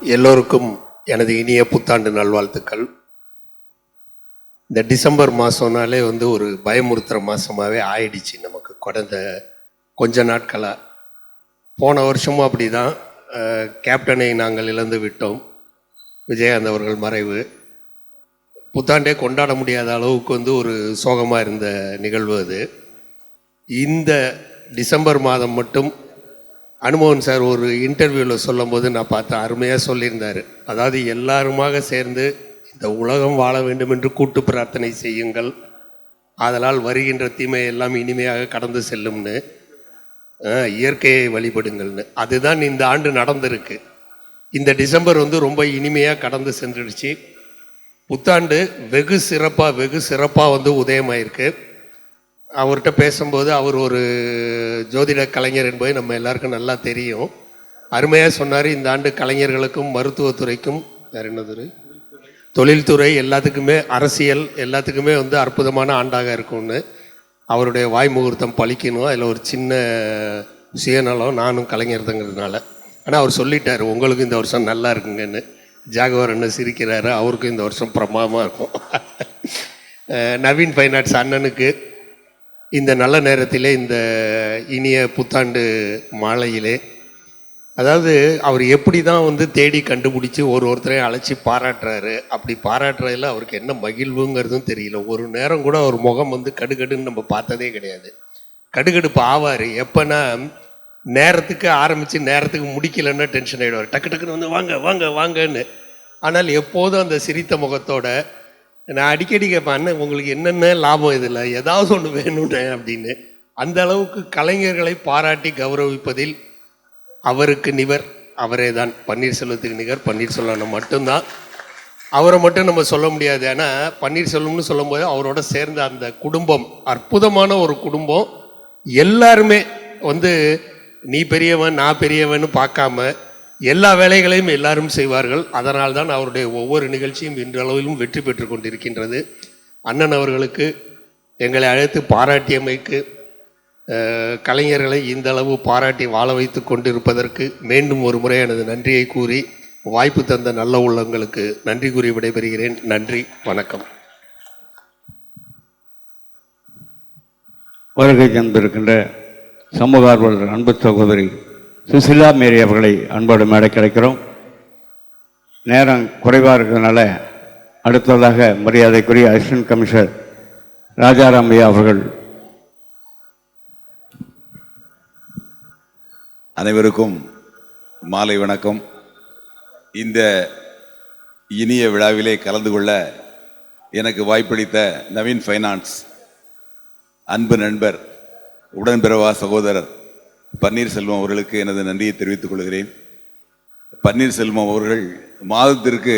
எல்லோருக்கும் எனது இனிய புத்தாண்டு நல்வாழ்த்துக்கள். இந்த டிசம்பர் மாதம்னாலே ஒரு பயமுறுத்துகிற மாதமாகவே ஆயிடுச்சு நமக்கு கடந்த கொஞ்ச நாட்களாக. போன வருஷமும் அப்படி தான். கேப்டனை நாங்கள் இழந்து விட்டோம். விஜயகாந்த் அவர்கள் மறைவு புத்தாண்டே கொண்டாட முடியாத அளவுக்கு ஒரு சோகமாக இருந்த நிகழ்வு அது. இந்த டிசம்பர் மாதம் மட்டும் அனுமோகன் சார் ஒரு இன்டர்வியூவில் சொல்லும் போது நான் பார்த்தேன், அருமையாக சொல்லியிருந்தார். அதாவது எல்லாருமாக சேர்ந்து இந்த உலகம் வாழ வேண்டும் என்று கூட்டு பிரார்த்தனை செய்யுங்கள், அதனால் வருகின்ற தீமை எல்லாம் இனிமையாக கடந்து செல்லும்னு, இயற்கையை வழிபடுங்கள்னு. அதுதான் இந்த ஆண்டு நடந்திருக்கு. இந்த டிசம்பர் ரொம்ப இனிமையாக கடந்து சென்றுடுச்சு. புத்தாண்டு வெகு சிறப்பாக உதயமாயிருக்கு. அவர்கிட்ட பேசும்போது அவர் ஒரு ஜோதிட கலைஞர் என்பது நம்ம எல்லாருக்கும் நல்லா தெரியும். அருமையாக சொன்னார். இந்த ஆண்டு கலைஞர்களுக்கும் மருத்துவத்துறைக்கும் வேறு என்னது தொழில்துறை எல்லாத்துக்குமே அரசியல் எல்லாத்துக்குமே அற்புதமான ஆண்டாக இருக்கும்னு. அவருடைய வாய் முகூர்த்தம் பழிக்கணும். அதில் ஒரு சின்ன சுயநலம், நானும் கலைஞர் தங்கிறதுனால. ஆனால் அவர் சொல்லிட்டார், உங்களுக்கு இந்த வருஷம் நல்லா இருக்குங்கன்னு. ஜாகவர் என்ன சிரிக்கிறாரு, அவருக்கும் இந்த வருஷம் பிரமாதமாக இருக்கும். நவீன் ஃபைனான்ஸ் அண்ணனுக்கு இந்த நல்ல நேரத்திலே, இந்த இனிய புத்தாண்டு மாலையிலே, அதாவது அவர் எப்படி தான் தேடி கண்டுபிடிச்சி ஒருத்தரையும் அழைச்சி பாராட்டுறாரு. அப்படி பாராட்டுறதில் அவருக்கு என்ன மகிழ்வுங்கிறதும் தெரியல. ஒரு நேரம் கூட அவர் முகம் கடுகடுன்னு நம்ம பார்த்ததே கிடையாது. கடுகடுப்பு ஆவார் எப்போனா, நேரத்துக்கு ஆரம்பித்து நேரத்துக்கு முடிக்கலைன்னா டென்ஷன் ஆகிடுவார். டக்கு டக்குன்னு வாங்க வாங்க வாங்கன்னு. ஆனால் எப்போதும் அந்த சிரித்த முகத்தோட, நான் அடிக்கடி கேட்பேன், அண்ணன் உங்களுக்கு என்னென்ன லாபம் இதில், ஏதாவது ஒன்று வேணும்னு அப்படின்னு. அந்த அளவுக்கு கலைஞர்களை பாராட்டி கௌரவிப்பதில் அவருக்கு நிகர் அவரே தான். பன்னீர்செல்வத்துக்கு நிகர் பன்னீர்செல்வம் மட்டும்தான். அவரை மட்டும் நம்ம சொல்ல முடியாது. ஏன்னா பன்னீர்செல்வம்னு சொல்லும்போது அவரோட சேர்ந்த அந்த குடும்பம் அற்புதமான ஒரு குடும்பம். எல்லாருமே நீ பெரியவன் நான் பெரியவன்னு பார்க்காம எல்லா வேலைகளையும் எல்லாரும் செய்வார்கள். அதனால் தான் அவருடைய ஒவ்வொரு நிகழ்ச்சியும் இன்றளவிலும் வெற்றி பெற்று கொண்டிருக்கின்றது. அண்ணன் அவர்களுக்கு எங்களை அழைத்து பாராட்டியமைக்கு, கலைஞர்களை இந்த அளவு பாராட்டி வாழ வைத்து கொண்டிருப்பதற்கு மீண்டும் ஒரு முறை எனது நன்றியை கூறி, வாய்ப்பு தந்த நல்ல உள்ளங்களுக்கு நன்றி கூறி விடைபெறுகிறேன். நன்றி, வணக்கம். வருகை தந்திருக்கின்ற சமூக ஆர்வலர் அன்பு சகோதரி சுசிலா மேரி அவர்களை அன்போடு மேடை கிடைக்கிறோம். நேரம் குறைவாக இருக்கிறதுனால அடுத்ததாக மரியாதைக்குரிய அசிஸ்டன்ட் கமிஷனர் ராஜாராமையா அவர்கள். அனைவருக்கும் மாலை வணக்கம். இந்த இனிய விழாவிலே கலந்து கொள்ள எனக்கு வாய்ப்பளித்த நவீன் ஃபைனான்ஸ் அன்பு நண்பர், உடன்பிறவா சகோதரர் பன்னீர்செல்வம் அவர்களுக்கு எனது நன்றியை தெரிவித்துக் கொள்கிறேன். பன்னீர்செல்வம் அவர்கள் மாதத்திற்கு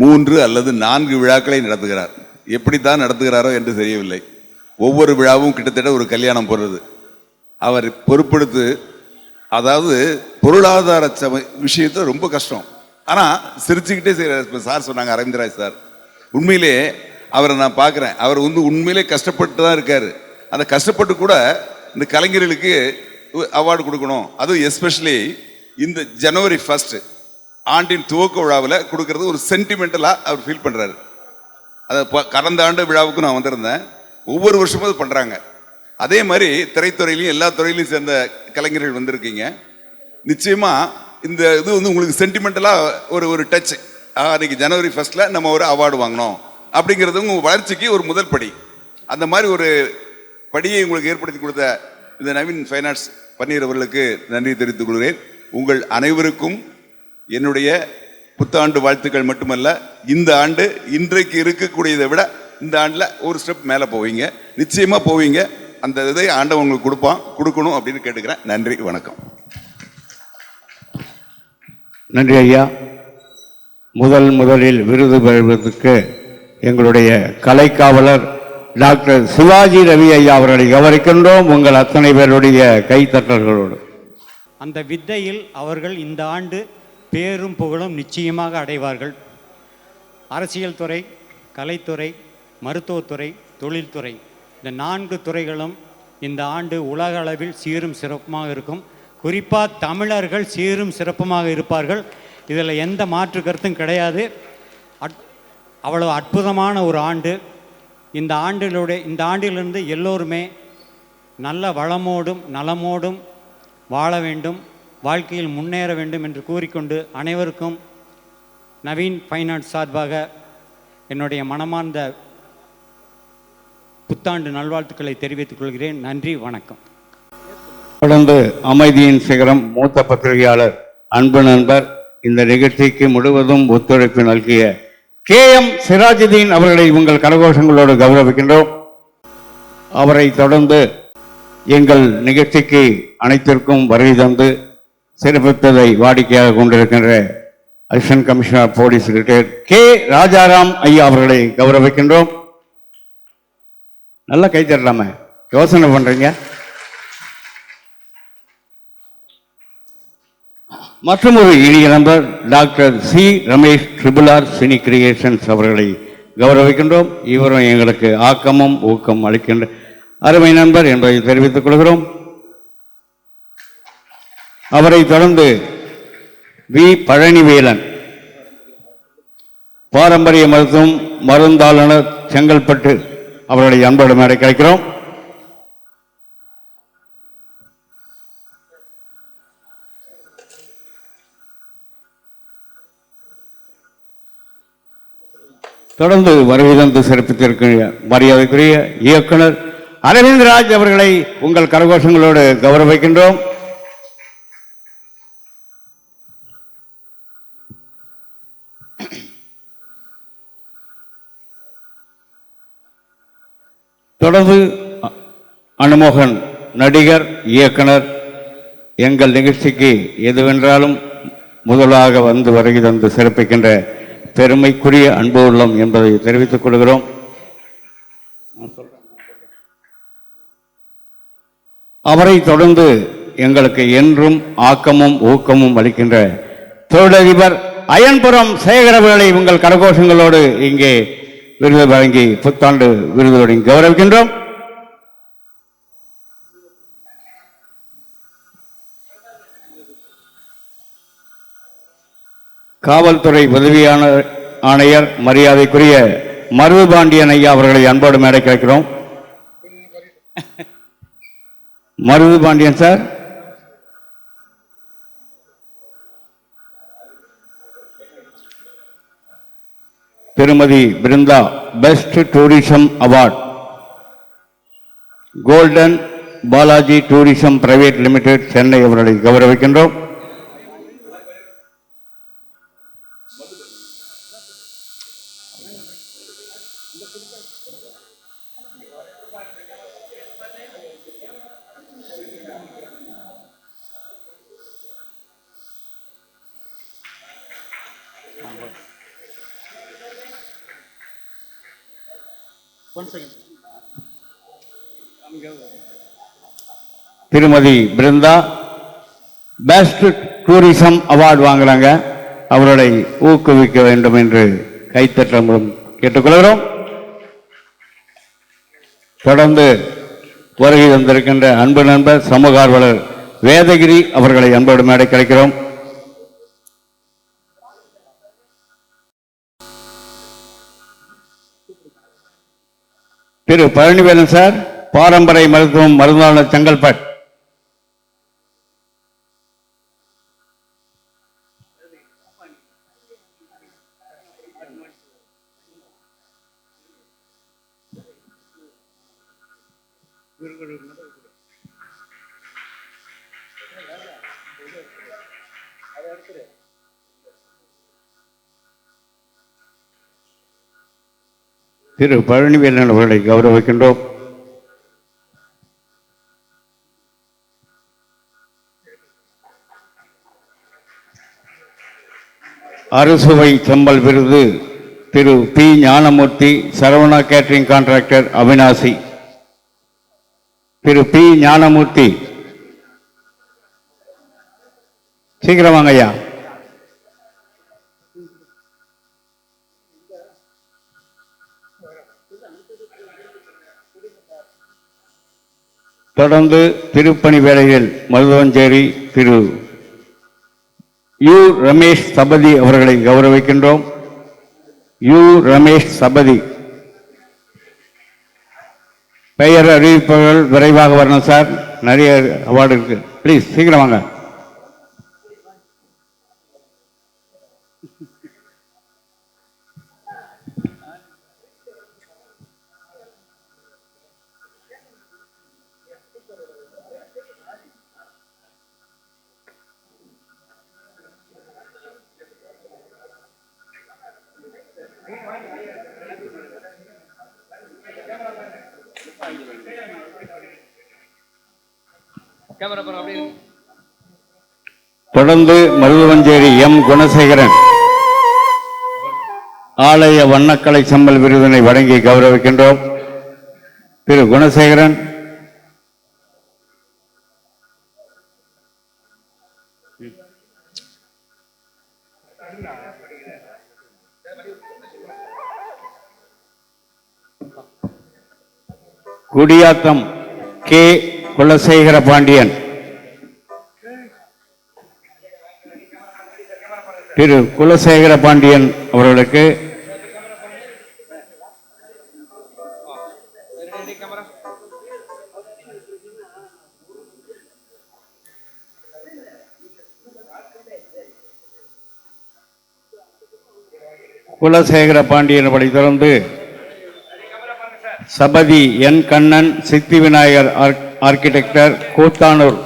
3 அல்லது 4 விழாக்களை நடத்துகிறார். எப்படித்தான் நடத்துகிறாரோ என்று தெரியவில்லை. ஒவ்வொரு விழாவும் கிட்டத்தட்ட ஒரு கல்யாணம் போடுறது. அவர் பொறுப்பெடுத்து, அதாவது பொருளாதார விஷயத்தை ரொம்ப கஷ்டம், ஆனால் சிரிச்சுக்கிட்டே செய்கிறார். சார் சொன்னாங்க, அரவிந்தராஜ் சார், உண்மையிலே அவரை நான் பார்க்குறேன். அவர் உண்மையிலே கஷ்டப்பட்டு தான் இருக்கார். அந்த கஷ்டப்பட்டு கூட இந்த கலைஞர்களுக்கு அவார்டு கொடுக்கணும், அதுவும் எஸ்பெஷலி இந்த ஜனவரி 1 ஆண்டின் துவக்க விழாவில் கொடுக்கறது ஒரு சென்டிமெண்டலாக அவர் ஃபீல் பண்ணுறாரு. அதை கடந்த ஆண்டு விழாவுக்கு நான் வந்திருந்தேன். ஒவ்வொரு வருஷமும் அது பண்ணுறாங்க. அதே மாதிரி திரைத்துறையிலையும் எல்லா துறையிலையும் சேர்ந்த கலைஞர்கள் வந்திருக்கீங்க. நிச்சயமாக இந்த இது உங்களுக்கு சென்டிமெண்டலாக ஒரு டச். அன்றைக்கி ஜனவரி 1 நம்ம ஒரு அவார்டு வாங்கினோம் அப்படிங்கிறது உங்கள் வளர்ச்சிக்கு ஒரு முதல் படி. அந்த மாதிரி ஒரு படியை உங்களுக்கு ஏற்படுத்தி கொடுத்த இந்த நவீன் ஃபைனான்ஸ் பன்னீர் அவர்களுக்கு நன்றி தெரிவித்துக் கொள்கிறேன். உங்கள் அனைவருக்கும் என்னுடைய புத்தாண்டு வாழ்த்துக்கள் மட்டுமல்ல, இந்த ஆண்டு இன்றைக்கு இருக்கக்கூடியதை விட இந்த ஆண்டில் ஒரு ஸ்டெப் மேலே போவீங்க, நிச்சயமாக போவீங்க. அந்த இதை ஆண்டவன் உங்களுக்கு கொடுக்கணும் அப்படின்னு கேட்டுக்கிறேன். நன்றி, வணக்கம். நன்றி ஐயா. முதலில் விருது பெறுவதற்கு எங்களுடைய கலைக்காவலர் டாக்டர் சிவாஜி ரவி ஐயா அவர்களை கவனிக்கின்றோம். உங்கள் அத்தனை பேருடைய கைத்தட்டல்களோடு. அந்த வித்தையில் அவர்கள் இந்த ஆண்டு பேரும் புகழும் நிச்சயமாக அடைவார்கள். அரசியல் துறை, கலைத்துறை, மருத்துவத்துறை, தொழில்துறை, இந்த 4 துறைகளும் இந்த ஆண்டு உலக அளவில் சீரும் சிறப்புமாக இருக்கும். குறிப்பாக தமிழர்கள் சீரும் சிறப்புமாக இருப்பார்கள். இதில் எந்த மாற்று கருத்தும் கிடையாது. அவ்வளோ அற்புதமான ஒரு ஆண்டு. இந்த ஆண்டிலிருந்து எல்லோருமே நல்ல வளமோடும் நலமோடும் வாழ வேண்டும், வாழ்க்கையில் முன்னேற வேண்டும் என்று கூறிக்கொண்டு அனைவருக்கும் நவீன் ஃபைனான்ஸ் சார்பாக என்னுடைய மனமார்ந்த புத்தாண்டு நல்வாழ்த்துக்களை தெரிவித்துக் கொள்கிறேன். நன்றி, வணக்கம். தொடர்ந்து அமைதியின் சிகரம் மூத்த பத்திரிகையாளர் அன்பு நண்பர் இந்த நிகழ்ச்சிக்கு முழுவதும் ஒத்துழைப்பு நல்கிய KM சிராஜுதீன் அவர்களை உங்கள் கரகோஷங்களோடு கௌரவிக்கின்றோம். அவரை தொடர்ந்து எங்கள் நிகழ்ச்சிக்கு அனைத்திற்கும் வருகை தந்து சிறப்பித்ததை வாடிக்கையாக கொண்டிருக்கின்ற assistant commissioner police retired K. Rajaram ஐயா அவர்களை கௌரவிக்கின்றோம். நல்லா கை தரலாமே, யோசனை பண்றீங்க. மற்றும் ஒரு இனிய நண்பர் doctor C. Ramesh triple cine creations அவர்களை கௌரவிக்கின்றோம். இவரும் எங்களுக்கு ஆக்கமும் ஊக்கம் அளிக்கின்ற அருமை நண்பர் என்பதை தெரிவித்துக் கொள்கிறோம். அவரை தொடர்ந்து வி. பழனிவேலன், பாரம்பரிய மருத்துவம் மருந்தாளுநர், செங்கல்பட்டு அவர்களை அன்போடு மேடை கிடைக்கிறோம். தொடர்ந்து வருகை தந்து சிறப்பித்திருக்கிற மரியாதைக்குரிய இயக்குனர் அரவிந்த் ராஜ் அவர்களை உங்கள் கரகோஷங்களோடு கௌரவிக்கின்றோம். தொடர்ந்து அனுமோகன், நடிகர், இயக்குனர், எங்கள் நிகழ்ச்சிக்கு எதுவென்றாலும் முதலாக வந்து வருகை தந்து சிறப்பிக்கின்ற பெருமைக்குரிய அன்பு உள்ளம் என்பதை தெரிவித்துக் கொள்கிறோம். அவரை தொடர்ந்து எங்களுக்கு என்றும் ஆக்கமும் ஊக்கமும் அளிக்கின்ற தொழிலதிபர் அயன்புரம் சேகரவர்களை உங்கள் கரகோஷங்களோடு இங்கே விருது வழங்கி புத்தாண்டு விருதுகளை கௌரவிக்கின்றோம். காவல்துறை உதவி ஆணையர் மரியாதைக்குரிய மருதுபாண்டியன் ஐயா அவர்களை அன்போடு மேடை கிடைக்கிறோம். மருதுபாண்டியன் சார். திருமதி Brinda, best tourism award, golden Balaji tourism private limited, Chennai அவர்களை கௌரவிக்கின்றோம். திருமதி பிருந்தா பெஸ்ட் டூரிசம் அவார்டு வாங்குறாங்க, அவர்களை ஊக்குவிக்க வேண்டும் என்று கைத்தட்டல் மூலம் கேட்டுக்கொள்கிறோம். தொடர்ந்து வருகை தந்திருக்கின்ற அன்பு நண்பர் சமூக ஆர்வலர் வேதகிரி அவர்களை அன்போடு மேடை கிடைக்கிறோம். திரு பழனிவேலன் சார், பாரம்பரிய மருத்துவம் மருந்தாளர், செங்கல்பட்டு. திரு பழனிவேலன் அவர்களை கௌரவிக்கின்றோம். அறுசுவை செம்பல் விருது திரு பி. ஞானமூர்த்தி, சரவணா கேட்டரிங் கான்ட்ராக்டர், அவினாசி. திரு பி. ஞானமூர்த்தி, சீக்கிரம் வாங்க ஐயா. தொடர்ந்து திருப்பணி வேலையில் மருதவஞ்சேரி திரு யு ரமேஷ் சபதி அவர்களை கௌரவிக்கின்றோம். யு ரமேஷ் சபதி. பெயர் அறிவிப்பவர்கள் விரைவாக வரணும் சார், நிறைய அவார்டு இருக்கு. ப்ளீஸ் சீக்கிரம் வாங்க. தொடர்ந்து மருதுவஞ்சேரி எம் குணசேகரன் ஆலய வண்ணக்கலை செம்மல் விருதினை வழங்கி கௌரவிக்கின்றோம். திரு குணசேகரன். குடியாத்தம் கே குலசேகர பாண்டியன். திரு குலசேகர பாண்டியன் அவர்களுக்கு குலசேகர பாண்டியன் படி தொடர்ந்து சபதி என் கண்ணன் சித்தி விநாயகர் ஆர்கிடெக்டர் கூத்தானூர்.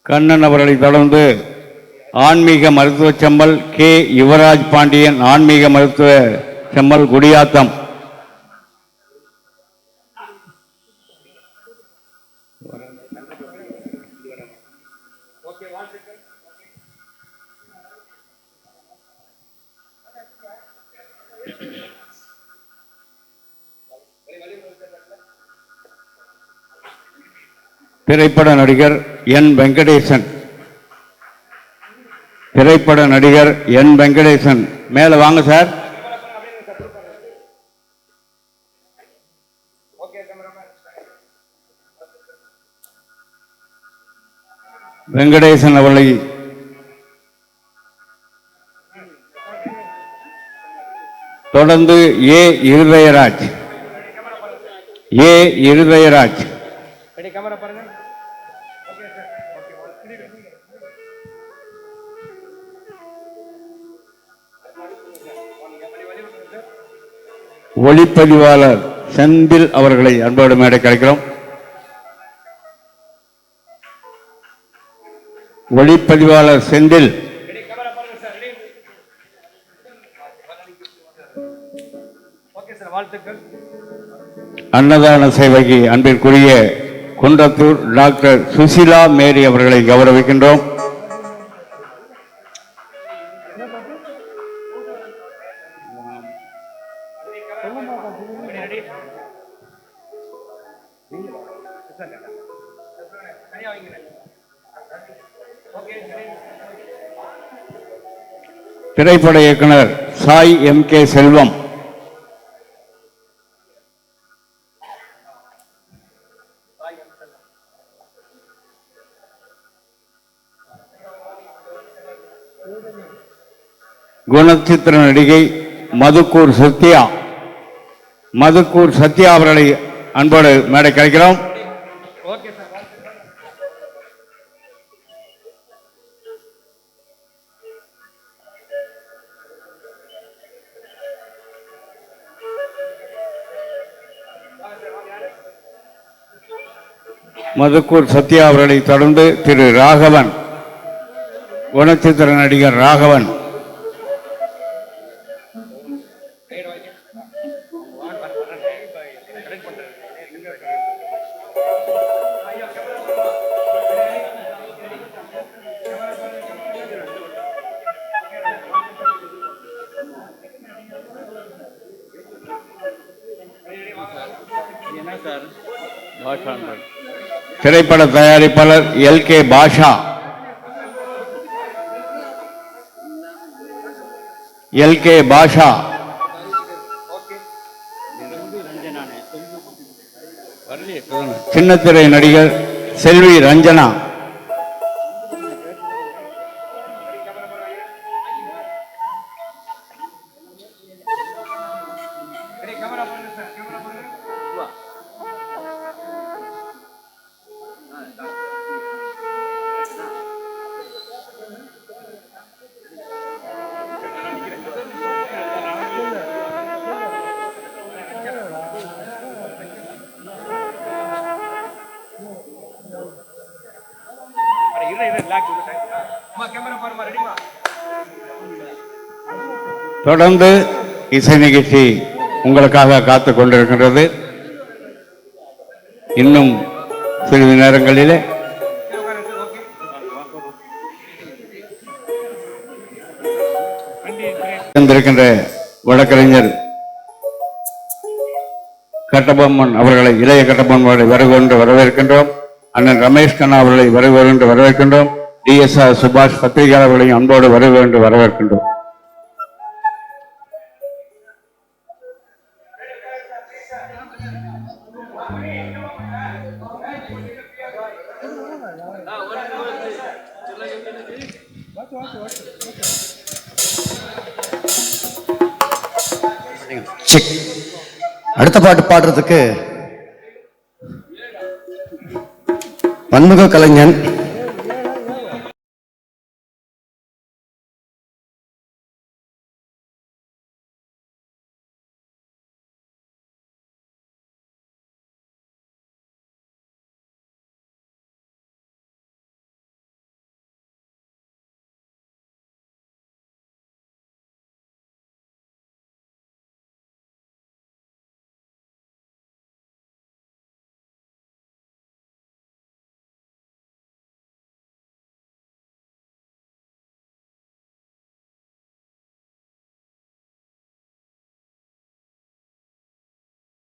கண்ணன் அவர்களை தொடர்ந்து ஆன்மீக மருத்துவ செம்மல் கே யுவராஜ் பாண்டியன் ஆன்மீக மருத்துவ செம்மல் குடியாத்தம். திரைப்பட நடிகர் என் வெங்கடேசன். திரைப்பட நடிகர் என் வெங்கடேசன் மேல வாங்க சார். வெங்கடேசன் அவர்களை தொடர்ந்து ஏ இருதயராஜ். ஏ இருதயராஜ். ஒளிப்பதிவாளர் செந்தில் அவர்களை அன்போடு மேடை கிடைக்கிறோம். ஒளிப்பதிவாளர் செந்தில். அன்னதான சேவைக்கு அன்பிற்குரிய குன்றத்தூர் டாக்டர் சுசிலா மேரி அவர்களை கௌரவிக்கின்றோம். திரைப்பட இயக்குனர் சாய் எம் கே செல்வம். குணச்சித்திர நடிகை மதுக்கூர் சத்யா. மதுக்கூர் சத்யா அவர்களை அன்போடு மேடை கிடைக்கிறோம். மதுக்கூர் சத்யா அவர்களை தொடர்ந்து திரு ராகவன். குணச்சித்திர நடிகர் ராகவன். திரைப்பட தயாரிப்பாளர் LK பாஷா. LK பாஷா. சின்னத்திரை நடிகர் செல்வி ரஞ்சனா. தொடர்ந்து இசை நிகழ்ச்சி உங்களுக்காக காத்துக் கொண்டிருக்கின்றது. இன்னும் சிறிது நேரங்களிலே இருக்கின்ற வழக்கறிஞர் கட்டபொம்மன் அவர்களை, இளைய கட்டபொம்மன் அவர்களை வருகொண்டு வரவேற்கின்றோம். அண்ணன் ரமேஷ் கண்ணா அவர்களை வருகொண்டு வரவேற்கின்றோம். DSR சுபாஷ் பத்திரிகையாளர்களையும் அன்போடு வருகொண்டு வரவேற்கின்றோம். செக். அடுத்த பாட்டு பாடுறதுக்கு பன்முக கலைஞன்